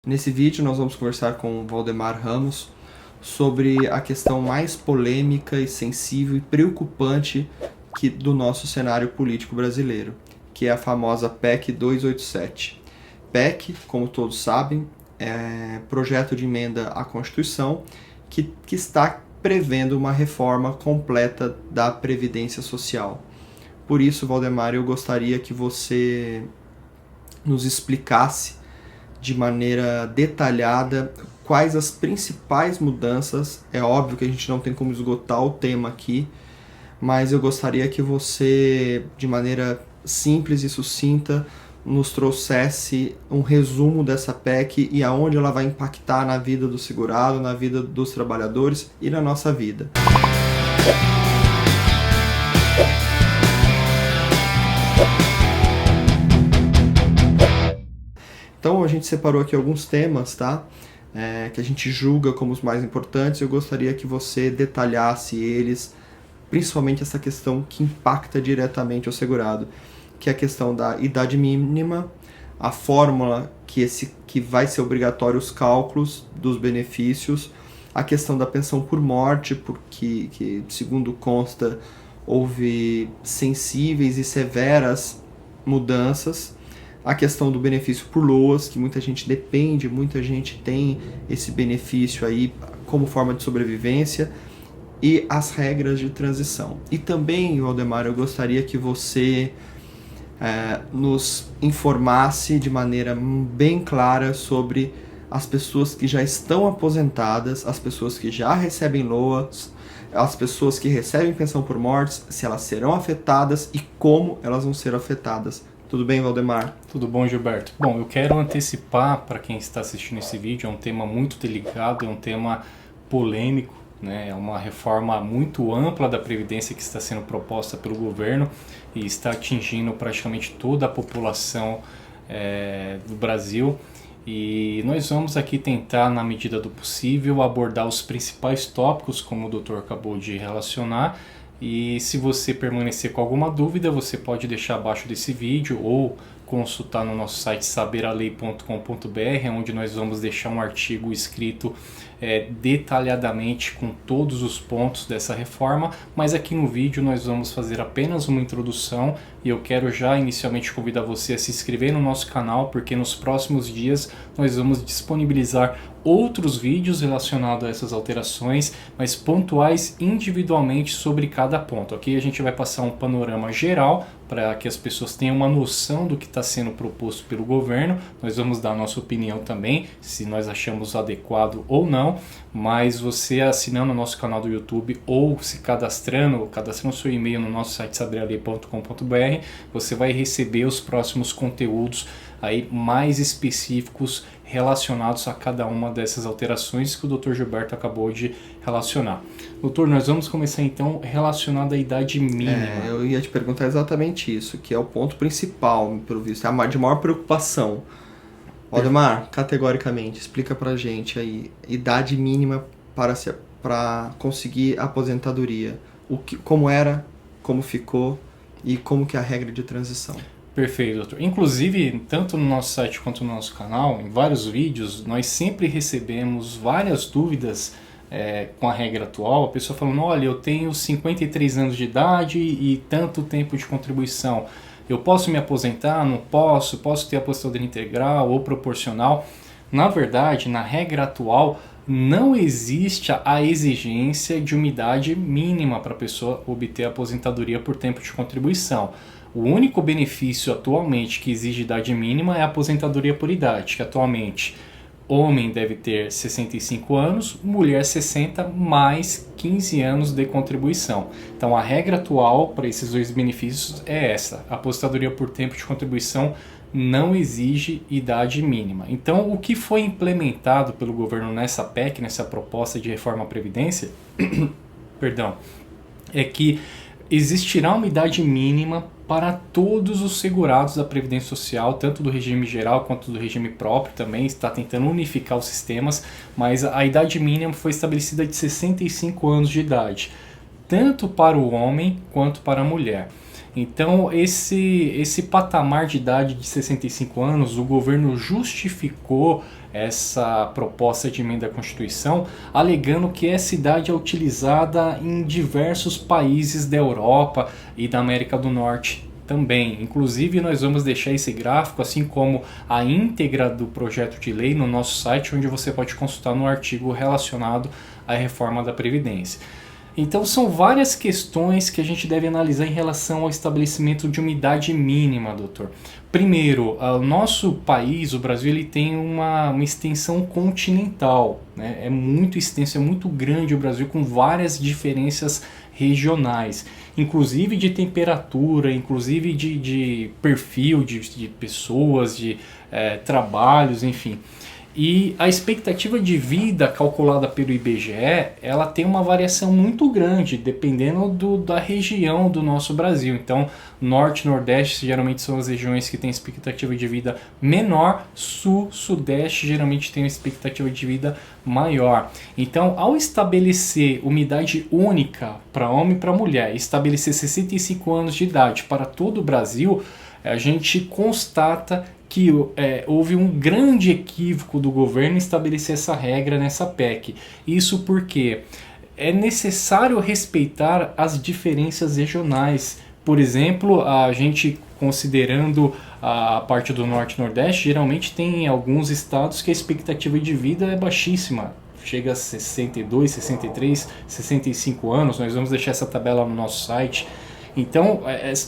Nesse vídeo nós vamos conversar com o Valdemar Ramos sobre a questão mais polêmica e sensível e preocupante do nosso cenário político brasileiro, que é a famosa PEC 287. PEC, como todos sabem, é projeto de emenda à Constituição que está prevendo uma reforma completa da Previdência Social. Por isso, Valdemar, eu gostaria que você nos explicasse de maneira detalhada quais as principais mudanças. É óbvio que a gente não tem como esgotar o tema aqui, mas eu gostaria que você, de maneira simples e sucinta, nos trouxesse um resumo dessa PEC e aonde ela vai impactar na vida do segurado, na vida dos trabalhadores e na nossa vida. Então a gente separou aqui alguns temas, tá? Que a gente julga como os mais importantes. Eu gostaria que você detalhasse eles, principalmente essa questão que impacta diretamente o segurado, que é a questão da idade mínima, a fórmula que vai ser obrigatório os cálculos dos benefícios, a questão da pensão por morte, porque, segundo consta, houve sensíveis e severas mudanças, a questão do benefício por LOAS, que muita gente depende, muita gente tem esse benefício aí como forma de sobrevivência, e as regras de transição. E também, Valdemar, eu gostaria que você nos informasse de maneira bem clara sobre as pessoas que já estão aposentadas, as pessoas que já recebem LOAS, as pessoas que recebem pensão por mortes, se elas serão afetadas e como elas vão ser afetadas. Tudo bem, Valdemar? Tudo bom, Gilberto? Bom, eu quero antecipar para quem está assistindo esse vídeo, é um tema muito delicado, é um tema polêmico, né? É uma reforma muito ampla da Previdência que está sendo proposta pelo governo e está atingindo praticamente toda a população do Brasil. E nós vamos aqui tentar, na medida do possível, abordar os principais tópicos, como o doutor acabou de relacionar. E se você permanecer com alguma dúvida, você pode deixar abaixo desse vídeo ou consultar no nosso site saberalei.com.br, onde nós vamos deixar um artigo escrito detalhadamente com todos os pontos dessa reforma, mas aqui no vídeo nós vamos fazer apenas uma introdução e eu quero já inicialmente convidar você a se inscrever no nosso canal, porque nos próximos dias nós vamos disponibilizar outros vídeos relacionados a essas alterações, mas pontuais individualmente sobre cada ponto. Aqui a gente vai passar um panorama geral para que as pessoas tenham uma noção do que está sendo proposto pelo governo. Nós vamos dar a nossa opinião também, se nós achamos adequado ou não, mas você assinando o nosso canal do YouTube ou se cadastrando seu e-mail no nosso site saberalei.com.br, você vai receber os próximos conteúdos aí mais específicos relacionados a cada uma dessas alterações que o Dr. Gilberto acabou de relacionar. Doutor, nós vamos começar então relacionado à idade mínima. Eu ia te perguntar exatamente isso, que é o ponto principal, pelo visto, é a de maior preocupação. Valdemar, categoricamente, explica pra gente aí, idade mínima para conseguir a aposentadoria. Como era, como ficou e como que é a regra de transição. Perfeito, doutor. Inclusive, tanto no nosso site quanto no nosso canal, em vários vídeos, nós sempre recebemos várias dúvidas com a regra atual. A pessoa falando, olha, eu tenho 53 anos de idade e tanto tempo de contribuição. Eu posso me aposentar? Não posso? Posso ter aposentadoria integral ou proporcional? Na verdade, na regra atual, não existe a exigência de uma idade mínima para a pessoa obter a aposentadoria por tempo de contribuição. O único benefício atualmente que exige idade mínima é a aposentadoria por idade, que atualmente homem deve ter 65 anos, mulher 60 mais 15 anos de contribuição. Então a regra atual para esses dois benefícios é essa: a aposentadoria por tempo de contribuição não exige idade mínima. Então o que foi implementado pelo governo nessa PEC, nessa proposta de reforma à Previdência, perdão, é que existirá uma idade mínima para todos os segurados da Previdência Social, tanto do regime geral quanto do regime próprio também, está tentando unificar os sistemas, mas a idade mínima foi estabelecida de 65 anos de idade, tanto para o homem quanto para a mulher. Então, esse patamar de idade de 65 anos, o governo justificou essa proposta de emenda à Constituição, alegando que essa idade é utilizada em diversos países da Europa e da América do Norte também. Inclusive, nós vamos deixar esse gráfico, assim como a íntegra do projeto de lei, no nosso site, onde você pode consultar no artigo relacionado à reforma da Previdência. Então são várias questões que a gente deve analisar em relação ao estabelecimento de uma idade mínima, doutor. Primeiro, o nosso país, o Brasil, ele tem uma extensão continental, né? É muito extenso, é muito grande o Brasil, com várias diferenças regionais, inclusive de temperatura, inclusive de perfil de pessoas, de trabalhos, enfim. E a expectativa de vida calculada pelo IBGE, ela tem uma variação muito grande, dependendo da região do nosso Brasil. Então, Norte e Nordeste geralmente são as regiões que têm expectativa de vida menor, Sul, Sudeste geralmente tem uma expectativa de vida maior. Então, ao estabelecer uma idade única para homem e para mulher, estabelecer 65 anos de idade para todo o Brasil, a gente constata que houve um grande equívoco do governo em estabelecer essa regra nessa PEC. Isso porque é necessário respeitar as diferenças regionais. Por exemplo, a gente considerando a parte do Norte e Nordeste, geralmente tem alguns estados que a expectativa de vida é baixíssima. Chega a 62, 63, 65 anos. Nós vamos deixar essa tabela no nosso site. Então,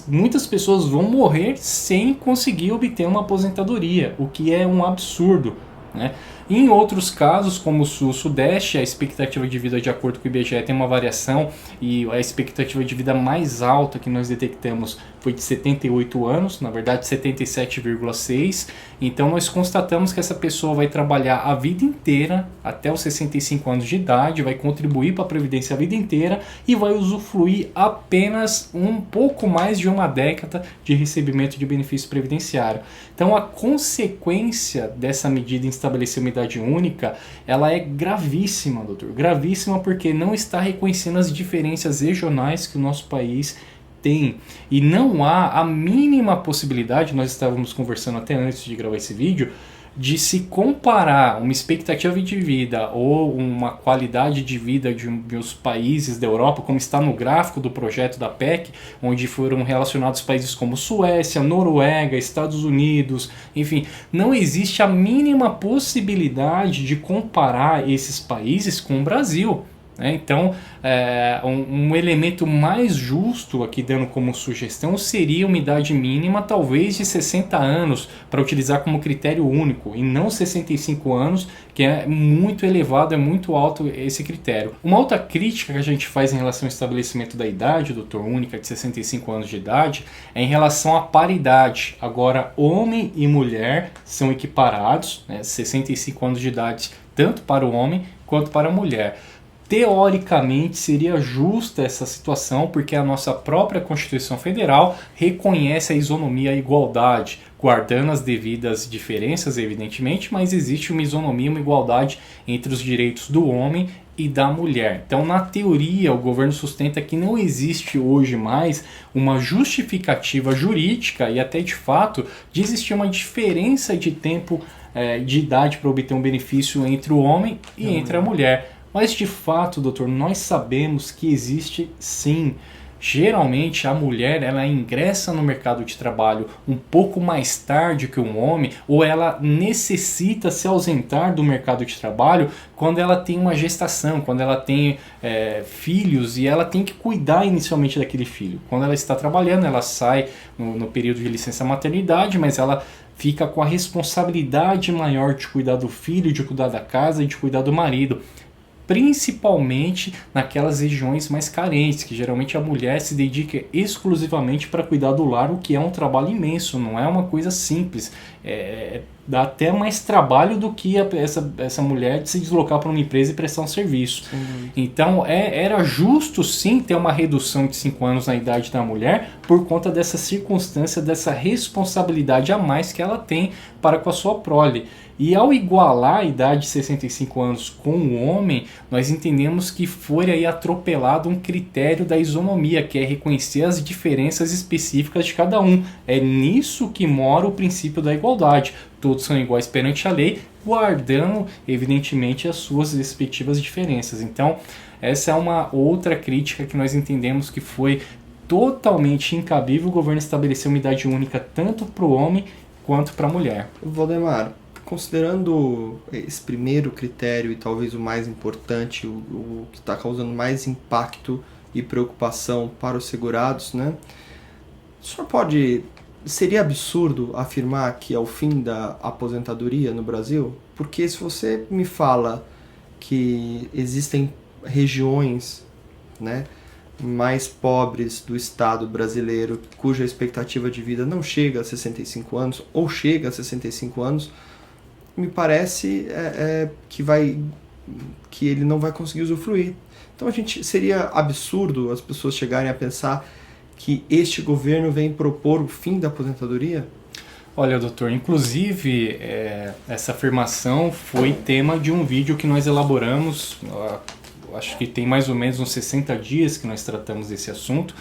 muitas pessoas vão morrer sem conseguir obter uma aposentadoria, o que é um absurdo, né? Em outros casos, como o Sul-Sudeste, a expectativa de vida, de acordo com o IBGE, tem uma variação, e a expectativa de vida mais alta que nós detectamos foi de 78 anos, na verdade 77,6. Então nós constatamos que essa pessoa vai trabalhar a vida inteira, até os 65 anos de idade, vai contribuir para a Previdência a vida inteira e vai usufruir apenas um pouco mais de uma década de recebimento de benefício previdenciário. Então a consequência dessa medida em estabelecer uma idade única, ela é gravíssima, doutor. Gravíssima porque não está reconhecendo as diferenças regionais que o nosso país tem. E não há a mínima possibilidade, nós estávamos conversando até antes de gravar esse vídeo, de se comparar uma expectativa de vida ou uma qualidade de vida de uns países da Europa, como está no gráfico do projeto da PEC, onde foram relacionados países como Suécia, Noruega, Estados Unidos, enfim, não existe a mínima possibilidade de comparar esses países com o Brasil. Então, um elemento mais justo aqui dando como sugestão seria uma idade mínima talvez de 60 anos para utilizar como critério único e não 65 anos, que é muito elevado, é muito alto esse critério. Uma outra crítica que a gente faz em relação ao estabelecimento da idade, doutor, única de 65 anos de idade, é em relação à paridade. Agora, homem e mulher são equiparados, 65 anos de idade tanto para o homem quanto para a mulher. Teoricamente seria justa essa situação, porque a nossa própria Constituição Federal reconhece a isonomia e a igualdade, guardando as devidas diferenças, evidentemente, mas existe uma isonomia, uma igualdade entre os direitos do homem e da mulher. Então, na teoria, o governo sustenta que não existe hoje mais uma justificativa jurídica e até de fato de existir uma diferença de tempo de idade para obter um benefício entre o homem e entre a mulher. Mas de fato, doutor, nós sabemos que existe sim. Geralmente a mulher ela ingressa no mercado de trabalho um pouco mais tarde que um homem, ou ela necessita se ausentar do mercado de trabalho quando ela tem uma gestação, quando ela tem filhos e ela tem que cuidar inicialmente daquele filho. Quando ela está trabalhando, ela sai no período de licença maternidade, mas ela fica com a responsabilidade maior de cuidar do filho, de cuidar da casa e de cuidar do marido. Principalmente naquelas regiões mais carentes, que geralmente a mulher se dedica exclusivamente para cuidar do lar, o que é um trabalho imenso, não é uma coisa simples. dá até mais trabalho do que essa mulher de se deslocar para uma empresa e prestar um serviço. Então era justo sim ter uma redução de 5 anos na idade da mulher por conta dessa circunstância, dessa responsabilidade a mais que ela tem para com a sua prole. E ao igualar a idade de 65 anos com o homem, nós entendemos que foi aí atropelado um critério da isonomia, que é reconhecer as diferenças específicas de cada um. É nisso que mora o princípio da igualdade. Todos são iguais perante a lei, guardando, evidentemente, as suas respectivas diferenças. Então, essa é uma outra crítica que nós entendemos que foi totalmente incabível o governo estabelecer uma idade única tanto para o homem quanto para a mulher. Valdemar, considerando esse primeiro critério e talvez o mais importante, o que está causando mais impacto e preocupação para os segurados, né? O senhor seria absurdo afirmar que é o fim da aposentadoria no Brasil? Porque se você me fala que existem regiões, né, mais pobres do estado brasileiro cuja expectativa de vida não chega a 65 anos ou chega a 65 anos, me parece que ele não vai conseguir usufruir. Então seria absurdo as pessoas chegarem a pensar que este governo vem propor o fim da aposentadoria? Olha, doutor, inclusive essa afirmação foi tema de um vídeo que nós elaboramos, acho que tem mais ou menos uns 60 dias que nós tratamos desse assunto,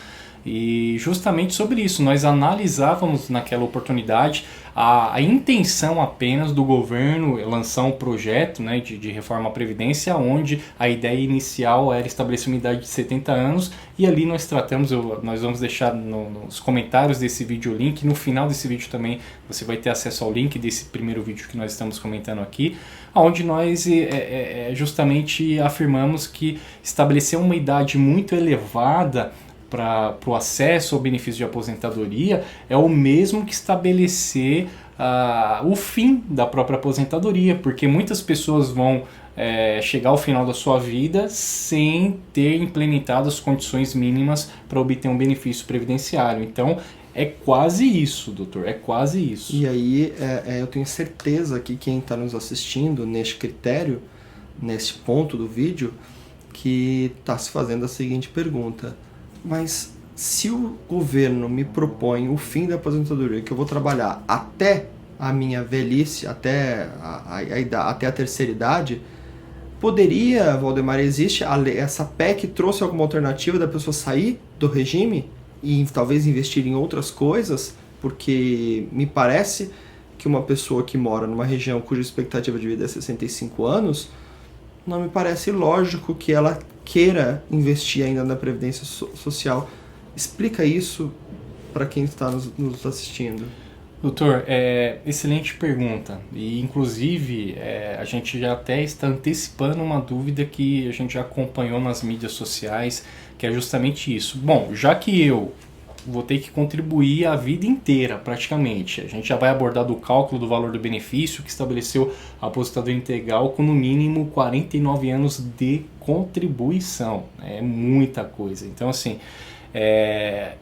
e justamente sobre isso, nós analisávamos naquela oportunidade a intenção apenas do governo lançar um projeto, né, de reforma à Previdência, onde a ideia inicial era estabelecer uma idade de 70 anos, e ali nós tratamos, nós vamos deixar nos comentários desse vídeo o link, no final desse vídeo também você vai ter acesso ao link desse primeiro vídeo que nós estamos comentando aqui, onde nós justamente afirmamos que estabelecer uma idade muito elevada para o acesso ao benefício de aposentadoria é o mesmo que estabelecer o fim da própria aposentadoria, porque muitas pessoas vão chegar ao final da sua vida sem ter implementado as condições mínimas para obter um benefício previdenciário. Então é quase isso, doutor, é quase isso. E aí eu tenho certeza que quem está nos assistindo neste critério, nesse ponto do vídeo, que está se fazendo a seguinte pergunta: mas se o governo me propõe o fim da aposentadoria, que eu vou trabalhar até a minha velhice, até a terceira idade, poderia, Valdemar, existe essa PEC trouxe alguma alternativa da pessoa sair do regime e talvez investir em outras coisas? Porque me parece que uma pessoa que mora numa região cuja expectativa de vida é 65 anos, não me parece lógico que ela queira investir ainda na Previdência Social. Explica isso para quem está nos assistindo. Doutor, excelente pergunta. E, inclusive, a gente já até está antecipando uma dúvida que a gente já acompanhou nas mídias sociais, que é justamente isso. Bom, já que eu vou ter que contribuir a vida inteira, praticamente. A gente já vai abordar do cálculo do valor do benefício, que estabeleceu a aposentadoria integral com no mínimo 49 anos de contribuição. É muita coisa. Então, assim,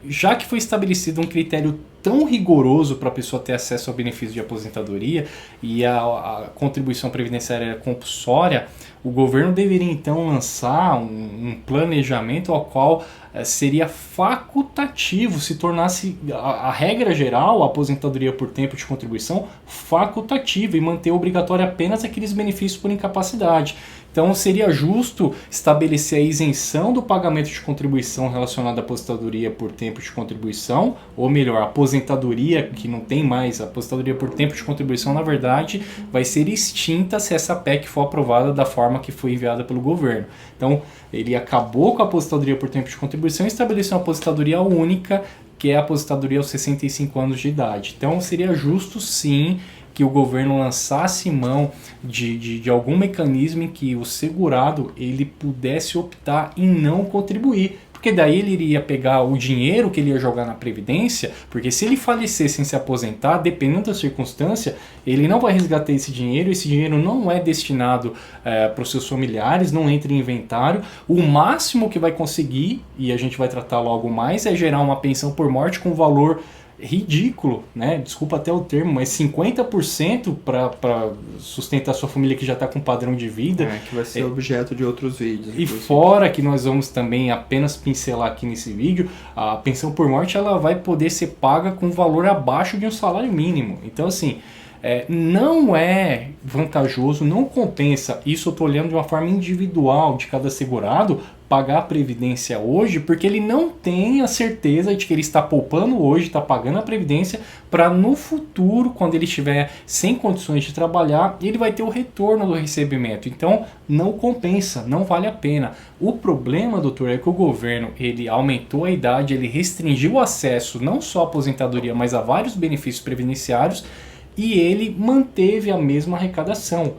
já que foi estabelecido um critério tão rigoroso para a pessoa ter acesso ao benefício de aposentadoria e a contribuição previdenciária compulsória, o governo deveria então lançar um planejamento ao qual seria facultativo, se tornasse a regra geral, a aposentadoria por tempo de contribuição, facultativa e manter obrigatória apenas aqueles benefícios por incapacidade. Então seria justo estabelecer a isenção do pagamento de contribuição relacionada à aposentadoria por tempo de contribuição, ou melhor, a aposentadoria que não tem mais, a aposentadoria por tempo de contribuição, na verdade, vai ser extinta se essa PEC for aprovada da forma que foi enviada pelo governo. Então ele acabou com a aposentadoria por tempo de contribuição e estabeleceu uma aposentadoria única, que é a aposentadoria aos 65 anos de idade. Então seria justo sim que o governo lançasse mão de algum mecanismo em que o segurado ele pudesse optar em não contribuir. Porque daí ele iria pegar o dinheiro que ele ia jogar na Previdência, porque se ele falecer sem se aposentar, dependendo da circunstância, ele não vai resgatar esse dinheiro não é destinado para os seus familiares, não entra em inventário. O máximo que vai conseguir, e a gente vai tratar logo mais, é gerar uma pensão por morte com valor ridículo, né? Desculpa até o termo, mas 50% para sustentar sua família que já está com padrão de vida. Que vai ser objeto de outros vídeos. E fora que nós vamos também apenas pincelar aqui nesse vídeo, a pensão por morte ela vai poder ser paga com valor abaixo de um salário mínimo. Então assim, não é vantajoso, não compensa, isso eu estou olhando de uma forma individual de cada segurado, pagar a previdência hoje, porque ele não tem a certeza de que ele está poupando hoje, está pagando a previdência, para no futuro, quando ele estiver sem condições de trabalhar, ele vai ter o retorno do recebimento. Então, não compensa, não vale a pena. O problema, doutor, é que o governo ele aumentou a idade, ele restringiu o acesso não só à aposentadoria, mas a vários benefícios previdenciários, e ele manteve a mesma arrecadação.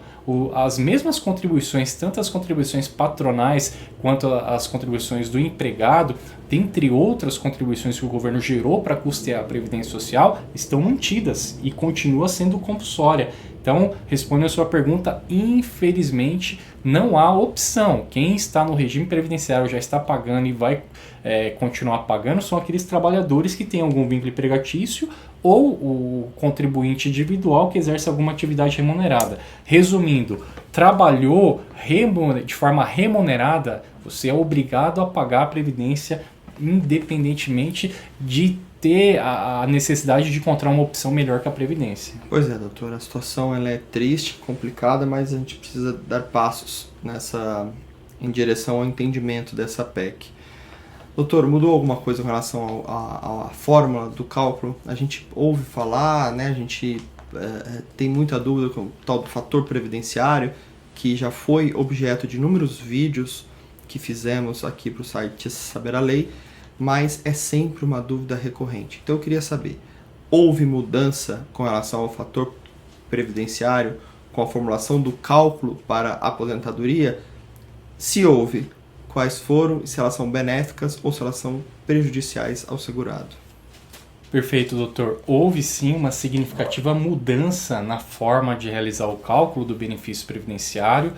As mesmas contribuições, tanto as contribuições patronais quanto as contribuições do empregado, dentre outras contribuições que o governo gerou para custear a Previdência Social, estão mantidas e continua sendo compulsória. Então, respondendo a sua pergunta, infelizmente não há opção. Quem está no regime previdenciário já está pagando e vai continuar pagando são aqueles trabalhadores que têm algum vínculo empregatício ou o contribuinte individual que exerce alguma atividade remunerada. Resumindo, trabalhou de forma remunerada, você é obrigado a pagar a previdência independentemente de ter a necessidade de encontrar uma opção melhor que a previdência. Pois é, doutor, a situação ela é triste, complicada, mas a gente precisa dar passos em direção ao entendimento dessa PEC. Doutor, mudou alguma coisa com relação à fórmula do cálculo? A gente ouve falar, né? A gente tem muita dúvida com o tal do fator previdenciário, que já foi objeto de inúmeros vídeos que fizemos aqui para o site Saber a Lei, mas é sempre uma dúvida recorrente. Então eu queria saber, houve mudança com relação ao fator previdenciário com a formulação do cálculo para a aposentadoria? Se houve, quais foram e se elas são benéficas ou se elas são prejudiciais ao segurado? Perfeito, doutor. Houve sim uma significativa mudança na forma de realizar o cálculo do benefício previdenciário.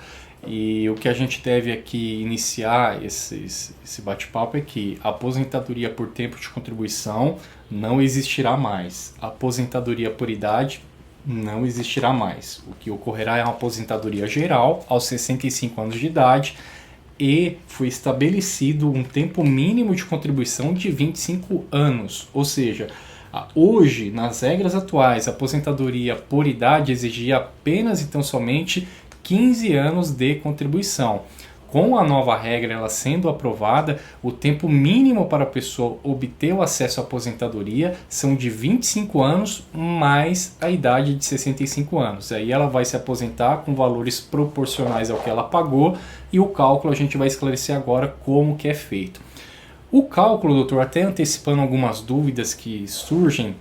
E o que a gente deve aqui iniciar esse bate-papo é que a aposentadoria por tempo de contribuição não existirá mais. A aposentadoria por idade não existirá mais. O que ocorrerá é uma aposentadoria geral aos 65 anos de idade e foi estabelecido um tempo mínimo de contribuição de 25 anos. Ou seja, hoje, nas regras atuais, a aposentadoria por idade exigia apenas e tão somente 15 anos de contribuição. Com a nova regra ela sendo aprovada, o tempo mínimo para a pessoa obter o acesso à aposentadoria são de 25 anos mais a idade de 65 anos. Aí ela vai se aposentar com valores proporcionais ao que ela pagou e o cálculo a gente vai esclarecer agora como que é feito. O cálculo, doutor, até antecipando algumas dúvidas que surgem,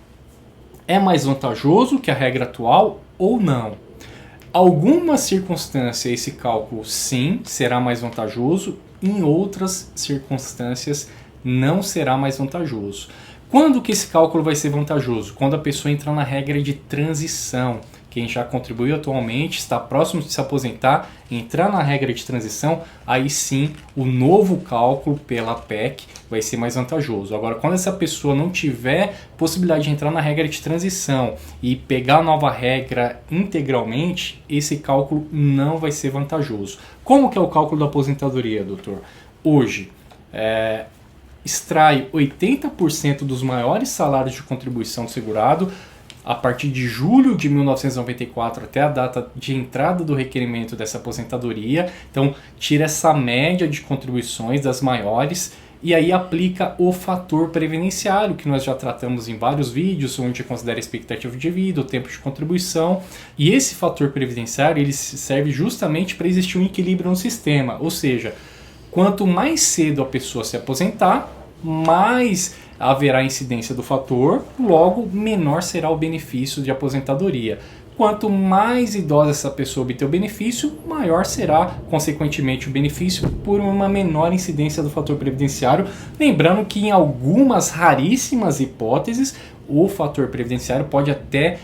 é mais vantajoso que a regra atual ou não? Algumas circunstâncias esse cálculo sim será mais vantajoso, em outras circunstâncias não será mais vantajoso. Quando que esse cálculo vai ser vantajoso? Quando a pessoa entra na regra de transição. Quem já contribuiu atualmente, está próximo de se aposentar, entrar na regra de transição, aí sim o novo cálculo pela PEC vai ser mais vantajoso. Agora, quando essa pessoa não tiver possibilidade de entrar na regra de transição e pegar a nova regra integralmente, esse cálculo não vai ser vantajoso. Como que é o cálculo da aposentadoria, doutor? Hoje, extrai 80% dos maiores salários de contribuição do segurado a partir de julho de 1994 até a data de entrada do requerimento dessa aposentadoria. Então, tira essa média de contribuições das maiores e aí aplica o fator previdenciário, que nós já tratamos em vários vídeos, onde considera a expectativa de vida, o tempo de contribuição. E esse fator previdenciário ele serve justamente para existir um equilíbrio no sistema, ou seja, quanto mais cedo a pessoa se aposentar, mais haverá incidência do fator, logo menor será o benefício de aposentadoria. Quanto mais idosa essa pessoa obter o benefício, maior será, consequentemente, o benefício por uma menor incidência do fator previdenciário. Lembrando que em algumas raríssimas hipóteses, o fator previdenciário pode até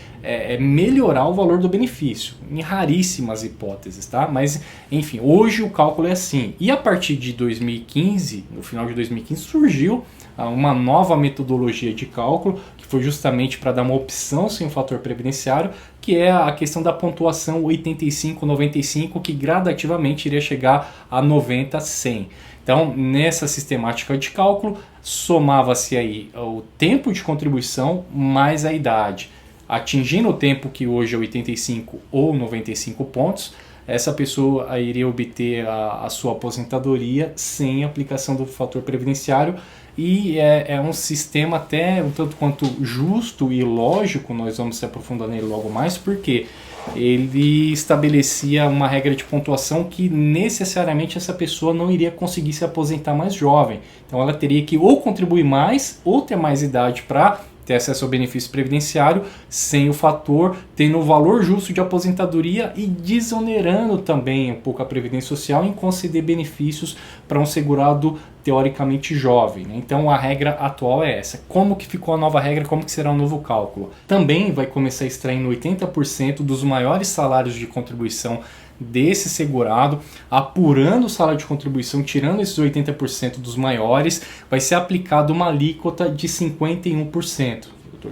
melhorar o valor do benefício, em raríssimas hipóteses, tá? Mas, enfim, hoje o cálculo é assim. E a partir de 2015, no final de 2015, surgiu uma nova metodologia de cálculo, que foi justamente para dar uma opção sem o fator previdenciário, que é a questão da pontuação 85-95, que gradativamente iria chegar a 90-100. Então, nessa sistemática de cálculo, somava-se aí o tempo de contribuição mais a idade. Atingindo o tempo que hoje é 85 ou 95 pontos, essa pessoa iria obter a sua aposentadoria sem aplicação do fator previdenciário, e é um sistema até um tanto quanto justo e lógico. Nós vamos se aprofundar nele logo mais, porque ele estabelecia uma regra de pontuação que necessariamente essa pessoa não iria conseguir se aposentar mais jovem. Então ela teria que ou contribuir mais ou ter mais idade para ter acesso ao benefício previdenciário, sem o fator, tendo o valor justo de aposentadoria e desonerando também um pouco a Previdência Social em conceder benefícios para um segurado teoricamente jovem. Então a regra atual é essa. Como que ficou a nova regra? Como que será o novo cálculo? Também vai começar extraindo 80% dos maiores salários de contribuição desse segurado, apurando o salário de contribuição, tirando esses 80% dos maiores, vai ser aplicada uma alíquota de 51%.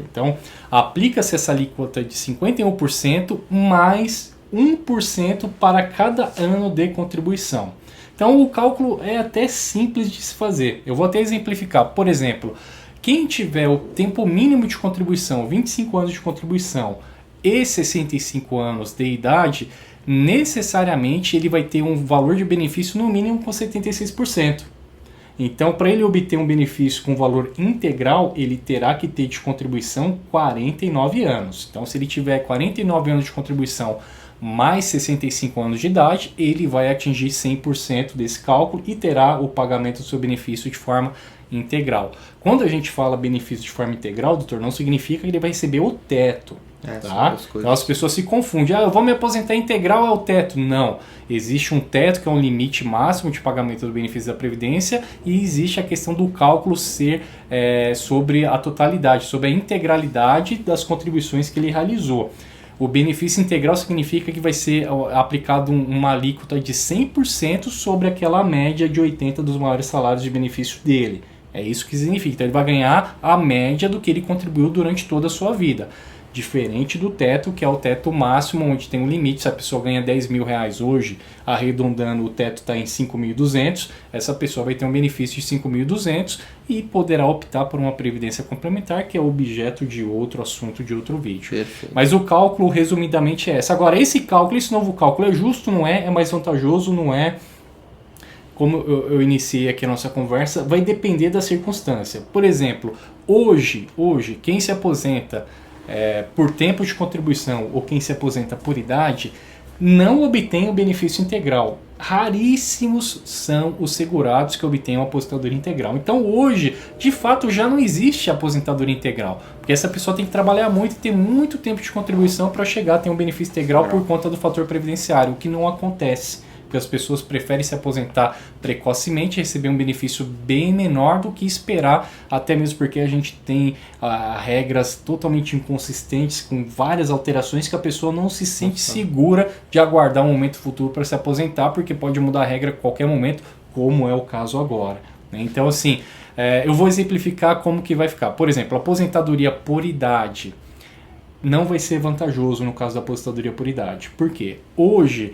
Então, aplica-se essa alíquota de 51% mais 1% para cada ano de contribuição. Então, o cálculo é até simples de se fazer. Eu vou até exemplificar. Por exemplo, quem tiver o tempo mínimo de contribuição, 25 anos de contribuição e 65 anos de idade, necessariamente ele vai ter um valor de benefício no mínimo com 76%. Então, para ele obter um benefício com valor integral, ele terá que ter de contribuição 49 anos. Então, se ele tiver 49 anos de contribuição mais 65 anos de idade, ele vai atingir 100% desse cálculo e terá o pagamento do seu benefício de forma integral. Quando a gente fala benefício de forma integral, doutor, não significa que ele vai receber o teto. Tá? Então as pessoas se confundem. Eu vou me aposentar integral, é o teto. Não. Existe um teto que é um limite máximo de pagamento do benefício da Previdência, e existe a questão do cálculo ser sobre a totalidade, sobre a integralidade das contribuições que ele realizou. O benefício integral significa que vai ser aplicado uma alíquota de 100% sobre aquela média de 80 dos maiores salários de benefício dele. É isso que significa. Então ele vai ganhar a média do que ele contribuiu durante toda a sua vida. Diferente do teto, que é o teto máximo, onde tem um limite. Se a pessoa ganha 10 mil reais hoje, arredondando, o teto está em 5.200, essa pessoa vai ter um benefício de 5.200 e poderá optar por uma previdência complementar, que é objeto de outro assunto, de outro vídeo. Perfeito. Mas o cálculo, resumidamente, é esse. Agora, esse novo cálculo é justo, não é? É mais vantajoso, não é? Como eu iniciei aqui a nossa conversa, vai depender da circunstância. Por exemplo, hoje quem se aposenta por tempo de contribuição ou quem se aposenta por idade não obtém o benefício integral. Raríssimos são os segurados que obtêm a aposentadoria integral. Então hoje, de fato, já não existe aposentadoria integral, porque essa pessoa tem que trabalhar muito e ter muito tempo de contribuição para chegar a ter um benefício integral por conta do fator previdenciário, o que não acontece. Porque as pessoas preferem se aposentar precocemente, receber um benefício bem menor do que esperar, até mesmo porque a gente tem regras totalmente inconsistentes, com várias alterações, que a pessoa não se sente segura de aguardar um momento futuro para se aposentar, porque pode mudar a regra a qualquer momento, como é o caso agora. Então, assim, eu vou exemplificar como que vai ficar. Por exemplo, a aposentadoria por idade não vai ser vantajoso no caso da aposentadoria por idade. Por quê? Hoje,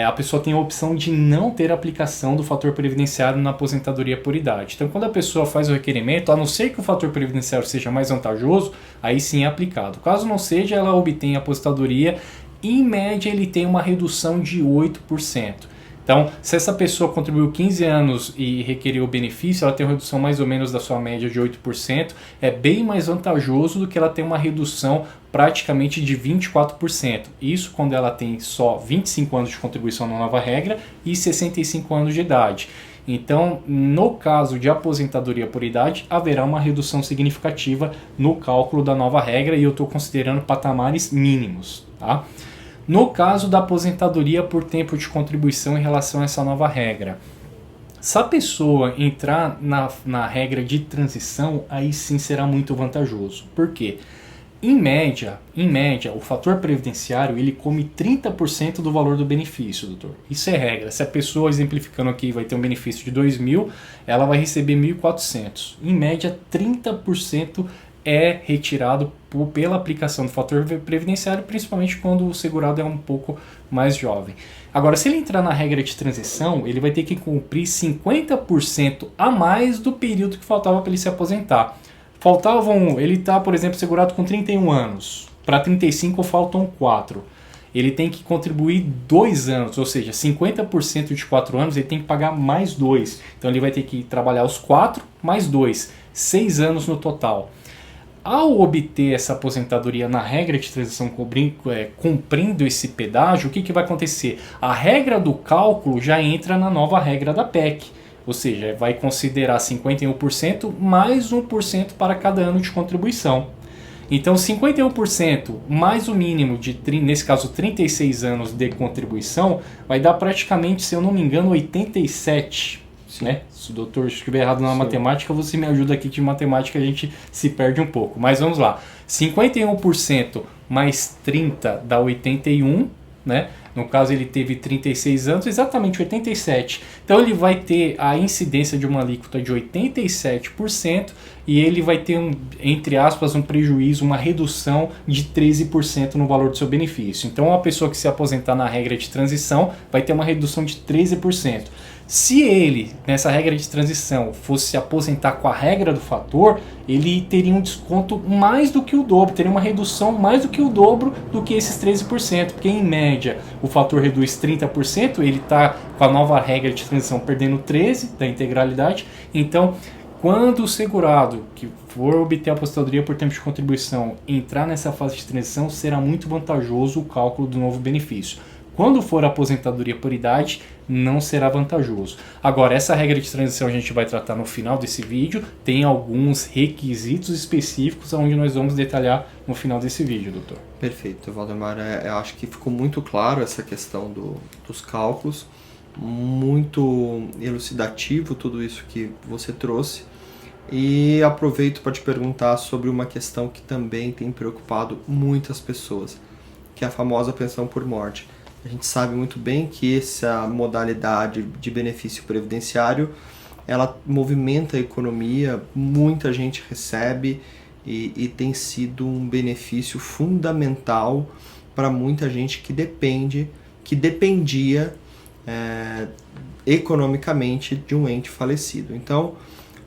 a pessoa tem a opção de não ter aplicação do fator previdenciário na aposentadoria por idade. Então, quando a pessoa faz o requerimento, a não ser que o fator previdenciário seja mais vantajoso, aí sim é aplicado. Caso não seja, ela obtém a aposentadoria. Em média, ele tem uma redução de 8%. Então, se essa pessoa contribuiu 15 anos e requeriu o benefício, ela tem uma redução mais ou menos da sua média de 8%. É bem mais vantajoso do que ela ter uma redução praticamente de 24%. Isso quando ela tem só 25 anos de contribuição na nova regra e 65 anos de idade. Então, no caso de aposentadoria por idade, haverá uma redução significativa no cálculo da nova regra, e eu estou considerando patamares mínimos, tá? No caso da aposentadoria por tempo de contribuição em relação a essa nova regra, se a pessoa entrar na regra de transição, aí sim será muito vantajoso. Por quê? Em média, o fator previdenciário ele come 30% do valor do benefício, doutor. Isso é regra. Se a pessoa, exemplificando aqui, vai ter um benefício de 2.000, ela vai receber 1.400. Em média, 30% é retirado pela aplicação do fator previdenciário, principalmente quando o segurado é um pouco mais jovem. Agora, se ele entrar na regra de transição, ele vai ter que cumprir 50% a mais do período que faltava para ele se aposentar. Ele está, por exemplo, segurado com 31 anos. Para 35 faltam 4. Ele tem que contribuir 2 anos, ou seja, 50% de 4 anos ele tem que pagar mais 2. Então ele vai ter que trabalhar os 4 mais 2, 6 anos no total. Ao obter essa aposentadoria na regra de transição cumprindo esse pedágio, o que vai acontecer? A regra do cálculo já entra na nova regra da PEC. Ou seja, vai considerar 51% mais 1% para cada ano de contribuição. Então, 51% mais o mínimo de, nesse caso, 36 anos de contribuição, vai dar praticamente, se eu não me engano, 87. Né? Se o doutor estiver errado na matemática, você me ajuda aqui de matemática, a gente se perde um pouco. Mas vamos lá. 51% mais 30 dá 81, né? No caso, ele teve 36 anos, exatamente 87. Então, ele vai ter a incidência de uma alíquota de 87% e ele vai ter, entre aspas, um prejuízo, uma redução de 13% no valor do seu benefício. Então, uma pessoa que se aposentar na regra de transição vai ter uma redução de 13%. Se ele, nessa regra de transição, fosse se aposentar com a regra do fator, ele teria um desconto mais do que o dobro, teria uma redução mais do que o dobro do que esses 13%, porque em média o fator reduz 30%, ele está com a nova regra de transição perdendo 13% da integralidade. Então, quando o segurado que for obter a aposentadoria por tempo de contribuição entrar nessa fase de transição, será muito vantajoso o cálculo do novo benefício. Quando for a aposentadoria por idade, não será vantajoso. Agora, essa regra de transição a gente vai tratar no final desse vídeo. Tem alguns requisitos específicos onde nós vamos detalhar no final desse vídeo, doutor. Perfeito, Valdemar. Eu acho que ficou muito claro essa questão dos cálculos. Muito elucidativo tudo isso que você trouxe. E aproveito para te perguntar sobre uma questão que também tem preocupado muitas pessoas, que é a famosa pensão por morte. A gente sabe muito bem que essa modalidade de benefício previdenciário, ela movimenta a economia, muita gente recebe e tem sido um benefício fundamental para muita gente que dependia economicamente de um ente falecido. Então,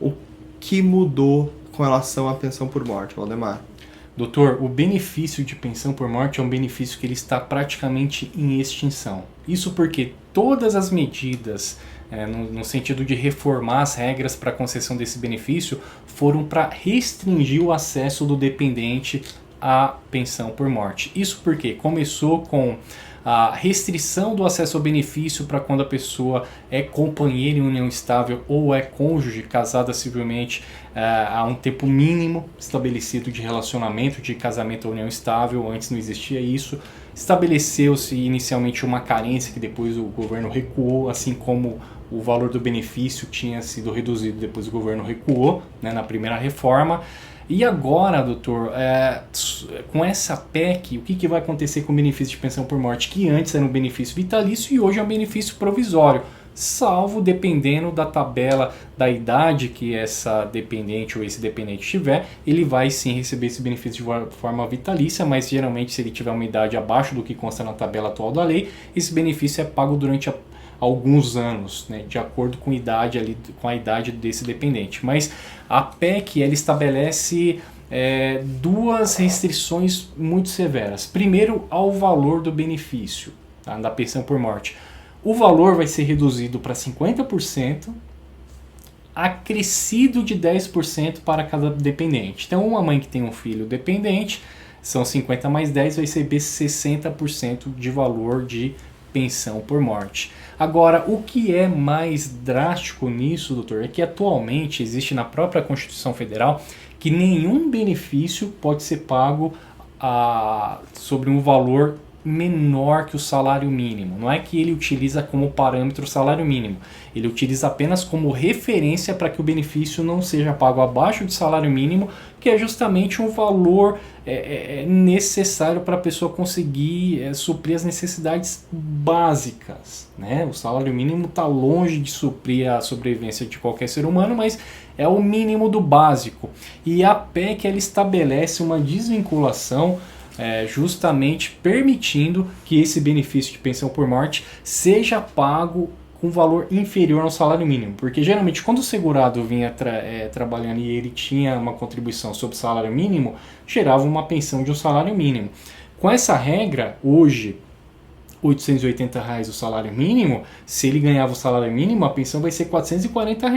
o que mudou com relação à pensão por morte, Valdemar? Doutor, o benefício de pensão por morte é um benefício que ele está praticamente em extinção. Isso porque todas as medidas, no sentido de reformar as regras para a concessão desse benefício, foram para restringir o acesso do dependente à pensão por morte. Isso porque começou com a restrição do acesso ao benefício para quando a pessoa é companheira em união estável ou é cônjuge casada civilmente há um tempo mínimo estabelecido de relacionamento, de casamento ou união estável. Antes não existia isso. Estabeleceu-se inicialmente uma carência que depois o governo recuou, assim como o valor do benefício tinha sido reduzido, depois o governo recuou, né, na primeira reforma. E agora, doutor, com essa PEC, o que vai acontecer com o benefício de pensão por morte, que antes era um benefício vitalício e hoje é um benefício provisório, salvo dependendo da tabela da idade que essa dependente ou esse dependente tiver, ele vai sim receber esse benefício de forma vitalícia, mas geralmente se ele tiver uma idade abaixo do que consta na tabela atual da lei, esse benefício é pago durante alguns anos, né, de acordo com a idade desse dependente. Mas a PEC ela estabelece duas restrições muito severas. Primeiro, ao valor do benefício, tá, da pensão por morte. O valor vai ser reduzido para 50%, acrescido de 10% para cada dependente. Então, uma mãe que tem um filho dependente, são 50 mais 10, vai receber 60% de valor de pensão por morte. Agora, o que é mais drástico nisso, doutor, é que atualmente existe na própria Constituição Federal que nenhum benefício pode ser pago sobre um valor menor que o salário mínimo. Não é que ele utiliza como parâmetro o salário mínimo. Ele utiliza apenas como referência para que o benefício não seja pago abaixo do salário mínimo, que é justamente um valor necessário para a pessoa conseguir suprir as necessidades básicas, né? O salário mínimo está longe de suprir a sobrevivência de qualquer ser humano, mas é o mínimo do básico. E a PEC ela estabelece uma desvinculação justamente permitindo que esse benefício de pensão por morte seja pago com valor inferior ao salário mínimo, porque geralmente quando o segurado vinha trabalhando e ele tinha uma contribuição sobre o salário mínimo, gerava uma pensão de um salário mínimo. Com essa regra, hoje, R$ 880 o salário mínimo, se ele ganhava o salário mínimo, a pensão vai ser R$ 440,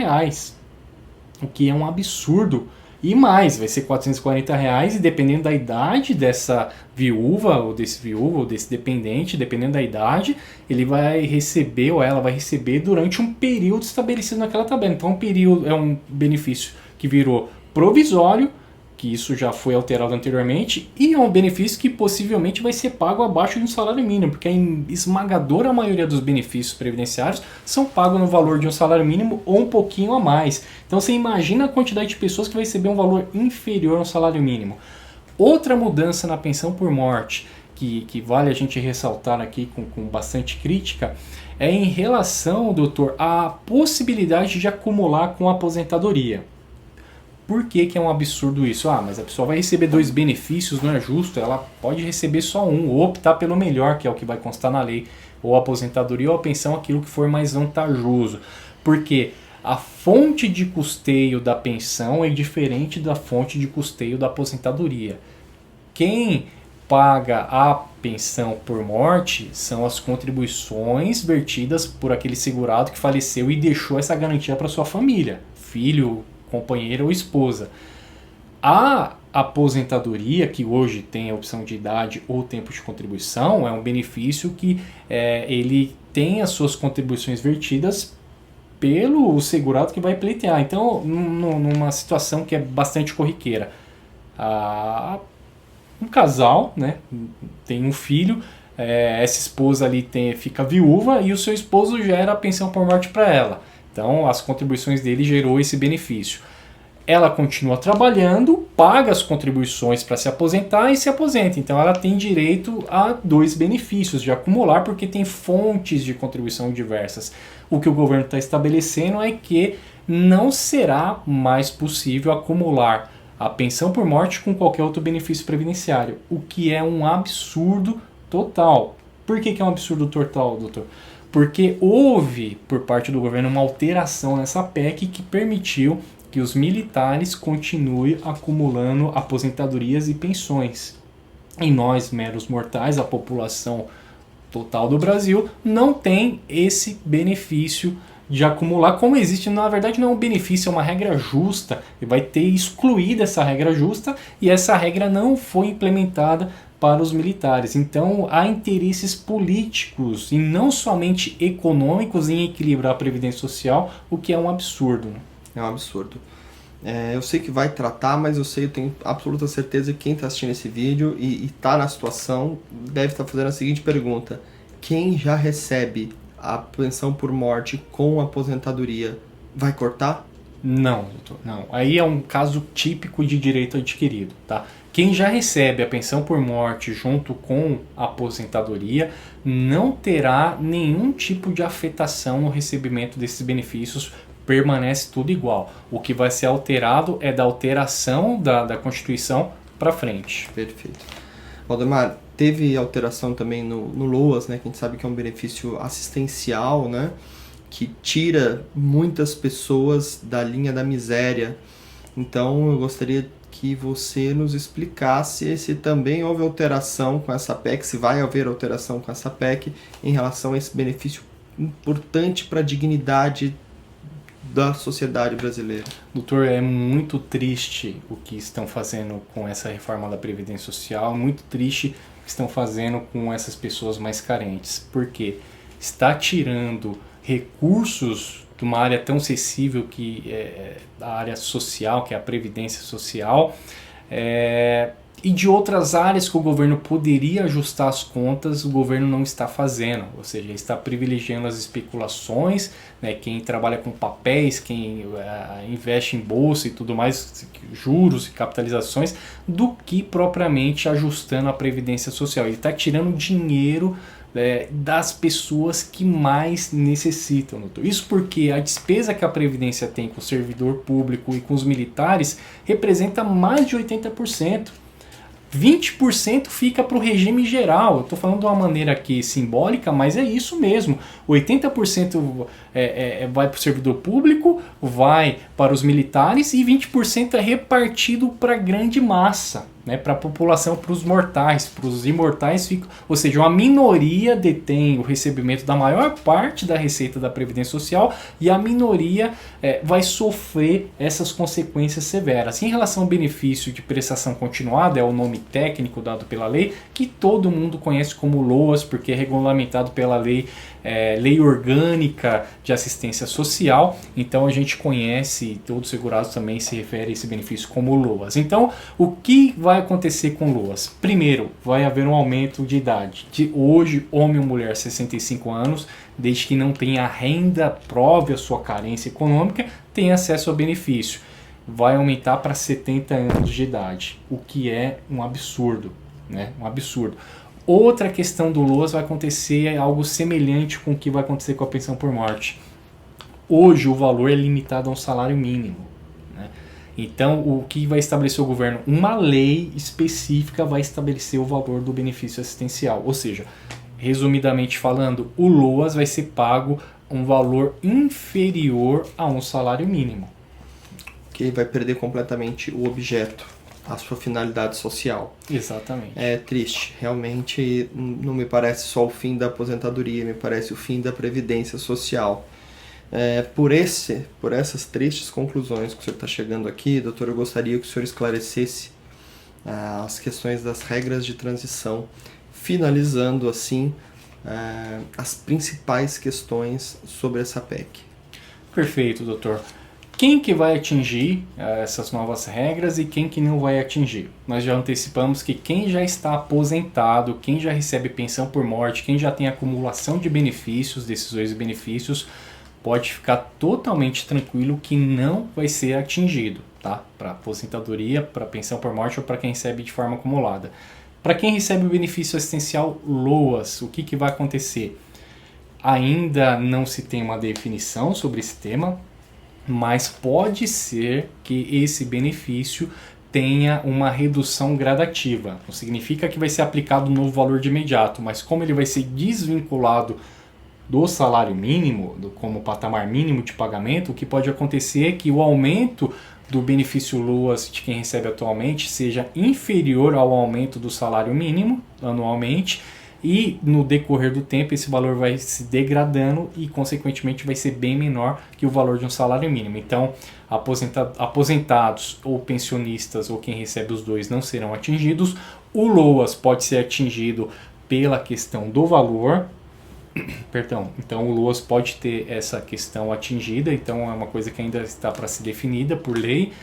o que é um absurdo. E mais, vai ser R$ 440 e dependendo da idade dessa viúva ou desse dependente, dependendo da idade, ele vai receber ou ela vai receber durante um período estabelecido naquela tabela. Então é um benefício que virou provisório, que isso já foi alterado anteriormente, e é um benefício que possivelmente vai ser pago abaixo de um salário mínimo, porque a esmagadora maioria dos benefícios previdenciários são pagos no valor de um salário mínimo ou um pouquinho a mais. Então você imagina a quantidade de pessoas que vai receber um valor inferior ao salário mínimo. Outra mudança na pensão por morte, que vale a gente ressaltar aqui com bastante crítica, é em relação, doutor, à possibilidade de acumular com a aposentadoria. Por que é um absurdo isso? Mas a pessoa vai receber 2 benefícios, não é justo, ela pode receber só um, ou optar pelo melhor, que é o que vai constar na lei, ou a aposentadoria ou a pensão, aquilo que for mais vantajoso. Porque a fonte de custeio da pensão é diferente da fonte de custeio da aposentadoria. Quem paga a pensão por morte são as contribuições vertidas por aquele segurado que faleceu e deixou essa garantia para sua família, filho, companheira ou esposa. A aposentadoria, que hoje tem a opção de idade ou tempo de contribuição, é um benefício que ele tem as suas contribuições vertidas pelo segurado que vai pleitear. Então, numa situação que é bastante corriqueira, um casal, né, tem um filho, essa esposa ali fica viúva e o seu esposo gera a pensão por morte para ela. Então, as contribuições dele gerou esse benefício. Ela continua trabalhando, paga as contribuições para se aposentar e se aposenta. Então, ela tem direito a 2 benefícios de acumular, porque tem fontes de contribuição diversas. O que o governo está estabelecendo é que não será mais possível acumular a pensão por morte com qualquer outro benefício previdenciário, o que é um absurdo total. Por que é um absurdo total, doutor? Porque houve, por parte do governo, uma alteração nessa PEC que permitiu que os militares continuem acumulando aposentadorias e pensões. E nós, meros mortais, a população total do Brasil, não tem esse benefício de acumular, como existe, na verdade não é um benefício, é uma regra justa, e vai ter excluído essa regra justa, e essa regra não foi implementada para os militares. Então há interesses políticos e não somente econômicos em equilibrar a previdência social, o que é um absurdo. É um absurdo. Eu sei que vai tratar, mas eu tenho absoluta certeza que quem está assistindo esse vídeo e está na situação deve estar fazendo a seguinte pergunta: quem já recebe a pensão por morte com aposentadoria vai cortar? Não, doutor, não. Aí é um caso típico de direito adquirido, tá? Quem já recebe a pensão por morte junto com a aposentadoria não terá nenhum tipo de afetação no recebimento desses benefícios, permanece tudo igual. O que vai ser alterado é da alteração da Constituição para frente. Perfeito. Valdemar, teve alteração também no LOAS, né, que a gente sabe que é um benefício assistencial, né, que tira muitas pessoas da linha da miséria. Então eu gostaria que você nos explicasse se também houve alteração com essa PEC, se vai haver alteração com essa PEC em relação a esse benefício importante para a dignidade da sociedade brasileira. Doutor, é muito triste o que estão fazendo com essa reforma da Previdência Social, muito triste o que estão fazendo com essas pessoas mais carentes, porque está tirando recursos de uma área tão sensível que é a área social, que é a Previdência Social, E de outras áreas que o governo poderia ajustar as contas, o governo não está fazendo, ou seja, está privilegiando as especulações, né, quem trabalha com papéis, quem investe em bolsa e tudo mais, juros e capitalizações, do que propriamente ajustando a previdência social. Ele está tirando dinheiro das pessoas que mais necessitam. Doutor. Isso porque a despesa que a Previdência tem com o servidor público e com os militares representa mais de 80%. 20% fica para o regime geral. Eu estou falando de uma maneira aqui simbólica, mas é isso mesmo. 80% vai para o servidor público, vai para os militares e 20% é repartido para a grande massa, né, para a população, para os mortais, para os imortais. Ou seja, uma minoria detém o recebimento da maior parte da receita da Previdência Social e a minoria vai sofrer essas consequências severas. Em relação ao benefício de prestação continuada, é o nome técnico dado pela lei, que todo mundo conhece como LOAS, porque é regulamentado pela lei Orgânica de Assistência Social. Então a gente conhece, todos segurados também se refere a esse benefício como LOAS. Então o que vai acontecer com LOAS? Primeiro, vai haver um aumento de idade. De hoje, homem ou mulher 65 anos, desde que não tenha renda, prove a sua carência econômica, tem acesso ao benefício. Vai aumentar para 70 anos de idade, o que é um absurdo, né? Um absurdo. Outra questão do LOAS vai acontecer algo semelhante com o que vai acontecer com a pensão por morte. Hoje o valor é limitado a um salário mínimo, né? Então o que vai estabelecer o governo? Uma lei específica vai estabelecer o valor do benefício assistencial. Ou seja, resumidamente falando, o LOAS vai ser pago um valor inferior a um salário mínimo. Que vai perder completamente o objeto, a sua finalidade social. Exatamente. É triste, realmente não me parece só o fim da aposentadoria, me parece o fim da previdência social. Por essas tristes conclusões que o senhor está chegando aqui, doutor, eu gostaria que o senhor esclarecesse as questões das regras de transição, finalizando assim as principais questões sobre essa PEC. Perfeito, doutor. Quem que vai atingir essas novas regras e quem que não vai atingir? Nós já antecipamos que quem já está aposentado, quem já recebe pensão por morte, quem já tem acumulação de benefícios, decisões e benefícios, pode ficar totalmente tranquilo que não vai ser atingido, tá? Para aposentadoria, para pensão por morte ou para quem recebe de forma acumulada. Para quem recebe o benefício assistencial LOAS, o que vai acontecer? Ainda não se tem uma definição sobre esse tema, mas pode ser que esse benefício tenha uma redução gradativa. Não significa que vai ser aplicado um novo valor de imediato, mas como ele vai ser desvinculado do salário mínimo, como patamar mínimo de pagamento, o que pode acontecer é que o aumento do benefício LOAS de quem recebe atualmente seja inferior ao aumento do salário mínimo anualmente, e no decorrer do tempo esse valor vai se degradando e consequentemente vai ser bem menor que o valor de um salário mínimo. Então aposentados ou pensionistas ou quem recebe os dois não serão atingidos. O LOAS pode ser atingido pela questão do valor, perdão, então o LOAS pode ter essa questão atingida, então é uma coisa que ainda está para ser definida por lei.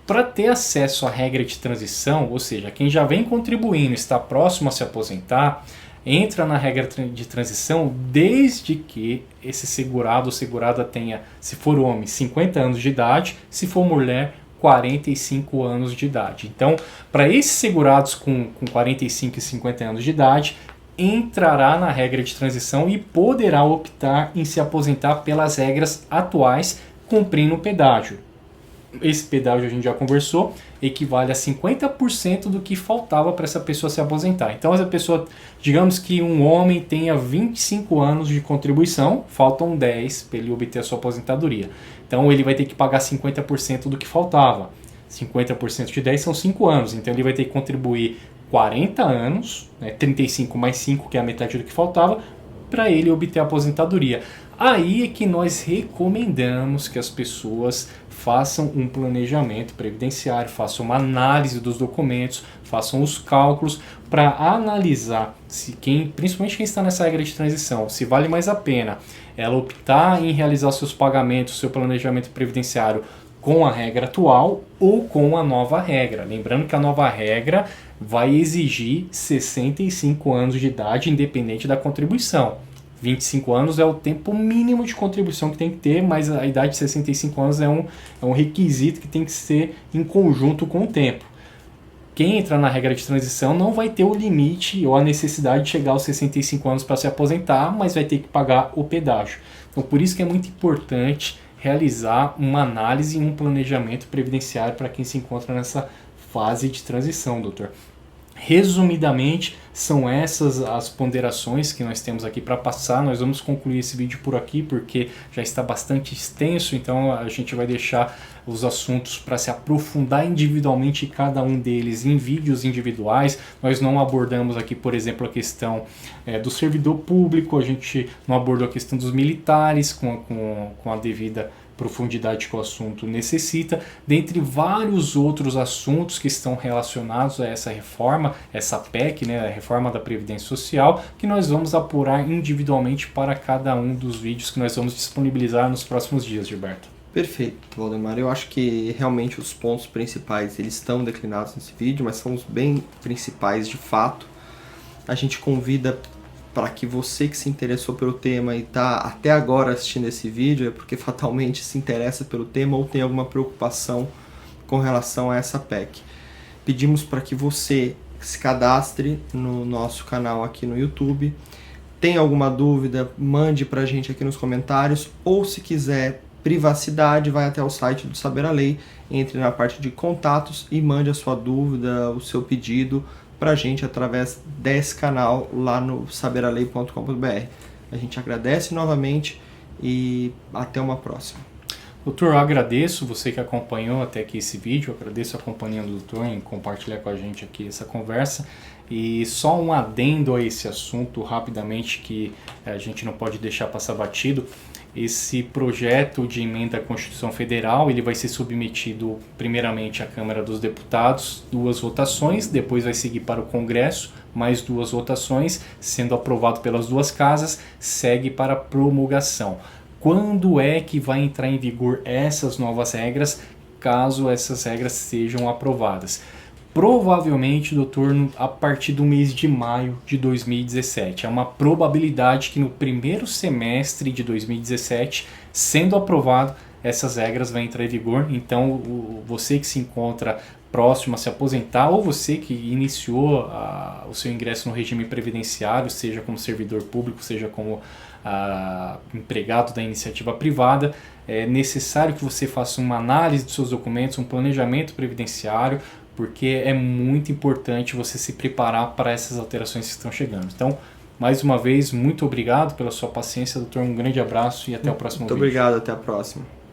Para ter acesso à regra de transição, ou seja, quem já vem contribuindo, está próximo a se aposentar, entra na regra de transição desde que esse segurado ou segurada tenha, se for homem, 50 anos de idade, se for mulher, 45 anos de idade. Então, para esses segurados com 45 e 50 anos de idade, entrará na regra de transição e poderá optar em se aposentar pelas regras atuais, cumprindo o pedágio. Esse pedágio a gente já conversou, equivale a 50% do que faltava para essa pessoa se aposentar. Então essa pessoa, digamos que um homem tenha 25 anos de contribuição, faltam 10 para ele obter a sua aposentadoria. Então ele vai ter que pagar 50% do que faltava. 50% de 10 são 5 anos, então ele vai ter que contribuir 40 anos, né, 35 mais 5, que é a metade do que faltava, para ele obter a aposentadoria. Aí é que nós recomendamos que as pessoas façam um planejamento previdenciário, façam uma análise dos documentos, façam os cálculos para analisar se principalmente quem está nessa regra de transição, se vale mais a pena ela optar em realizar seus pagamentos, seu planejamento previdenciário com a regra atual ou com a nova regra. Lembrando que a nova regra vai exigir 65 anos de idade, independente da contribuição. 25 anos é o tempo mínimo de contribuição que tem que ter, mas a idade de 65 anos é um requisito que tem que ser em conjunto com o tempo. Quem entra na regra de transição não vai ter o limite ou a necessidade de chegar aos 65 anos para se aposentar, mas vai ter que pagar o pedágio. Então, por isso que é muito importante realizar uma análise e um planejamento previdenciário para quem se encontra nessa fase de transição, doutor. Resumidamente, são essas as ponderações que nós temos aqui para passar. Nós vamos concluir esse vídeo por aqui porque já está bastante extenso, então a gente vai deixar os assuntos para se aprofundar individualmente cada um deles em vídeos individuais. Nós não abordamos aqui, por exemplo, a questão do servidor público, a gente não abordou a questão dos militares com a devida profundidade que o assunto necessita, dentre vários outros assuntos que estão relacionados a essa reforma, essa PEC, né, a reforma da Previdência Social, que nós vamos apurar individualmente para cada um dos vídeos que nós vamos disponibilizar nos próximos dias, Gilberto. Perfeito, Valdemar. Eu acho que realmente os pontos principais eles estão declinados nesse vídeo, mas são os bem principais de fato. A gente convida para que você que se interessou pelo tema e está até agora assistindo esse vídeo, é porque fatalmente se interessa pelo tema ou tem alguma preocupação com relação a essa PEC. Pedimos para que você se cadastre no nosso canal aqui no YouTube. Tem alguma dúvida, mande para a gente aqui nos comentários, ou se quiser privacidade, vai até o site do Saber a Lei, entre na parte de contatos e mande a sua dúvida, o seu pedido para a gente através desse canal lá no saberalei.com.br. A gente agradece novamente e até uma próxima. Doutor, eu agradeço você que acompanhou até aqui esse vídeo, eu agradeço a companhia do doutor em compartilhar com a gente aqui essa conversa. E só um adendo a esse assunto rapidamente que a gente não pode deixar passar batido. Esse projeto de emenda à Constituição Federal, ele vai ser submetido primeiramente à Câmara dos Deputados, 2 votações, depois vai seguir para o Congresso, mais 2 votações, sendo aprovado pelas 2 casas, segue para promulgação. Quando é que vai entrar em vigor essas novas regras, caso essas regras sejam aprovadas? Provavelmente, doutor, a partir do mês de maio de 2017. É uma probabilidade que no primeiro semestre de 2017, sendo aprovado, essas regras vão entrar em vigor. Então, você que se encontra próximo a se aposentar, ou você que iniciou o seu ingresso no regime previdenciário, seja como servidor público, seja como empregado da iniciativa privada, é necessário que você faça uma análise dos seus documentos, um planejamento previdenciário, porque é muito importante você se preparar para essas alterações que estão chegando. Então, mais uma vez, muito obrigado pela sua paciência, doutor. Um grande abraço e até o próximo vídeo. Muito obrigado, até a próxima.